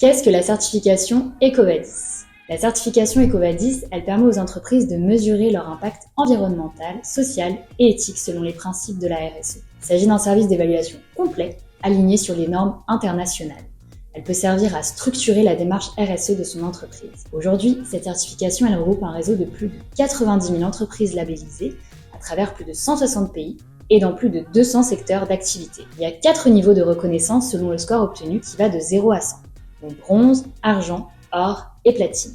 Qu'est-ce que la certification EcoVadis? La certification EcoVadis, elle permet aux entreprises de mesurer leur impact environnemental, social et éthique selon les principes de la RSE. Il s'agit d'un service d'évaluation complet, aligné sur les normes internationales. Elle peut servir à structurer la démarche RSE de son entreprise. Aujourd'hui, cette certification, elle regroupe un réseau de plus de 90 000 entreprises labellisées à travers plus de 160 pays et dans plus de 200 secteurs d'activité. Il y a 4 niveaux de reconnaissance selon le score obtenu qui va de 0 à 100. Donc bronze, argent, or et platine.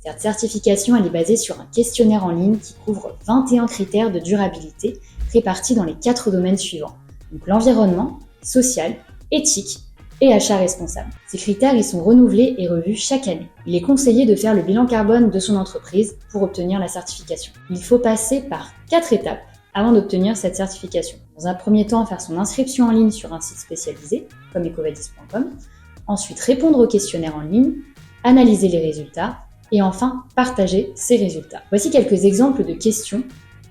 Cette certification, elle est basée sur un questionnaire en ligne qui couvre 21 critères de durabilité répartis dans les 4 domaines suivants. Donc l'environnement, social, éthique et achat responsable. Ces critères, ils sont renouvelés et revus chaque année. Il est conseillé de faire le bilan carbone de son entreprise pour obtenir la certification. Il faut passer par 4 étapes avant d'obtenir cette certification. Dans un premier temps, faire son inscription en ligne sur un site spécialisé, comme ecovadis.com. Ensuite, répondre au questionnaire en ligne, analyser les résultats et enfin, partager ces résultats. Voici quelques exemples de questions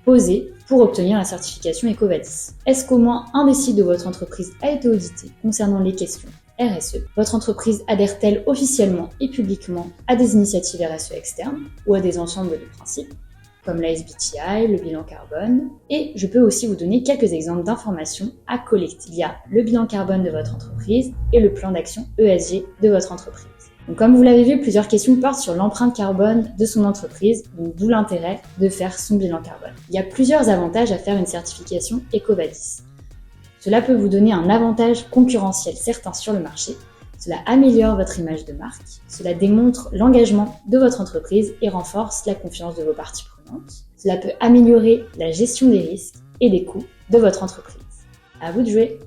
posées pour obtenir la certification EcoVadis. Est-ce qu'au moins un des sites de votre entreprise a été audité concernant les questions RSE? Votre entreprise adhère-t-elle officiellement et publiquement à des initiatives RSE externes ou à des ensembles de principes comme la SBTi, le bilan carbone? Et je peux aussi vous donner quelques exemples d'informations à collecter. Il y a le bilan carbone de votre entreprise et le plan d'action ESG de votre entreprise. Donc, comme vous l'avez vu, plusieurs questions portent sur l'empreinte carbone de son entreprise, donc d'où l'intérêt de faire son bilan carbone. Il y a plusieurs avantages à faire une certification EcoVadis. Cela peut vous donner un avantage concurrentiel certain sur le marché, cela améliore votre image de marque, cela démontre l'engagement de votre entreprise et renforce la confiance de vos parties prenantes. Cela peut améliorer la gestion des risques et des coûts de votre entreprise. À vous de jouer!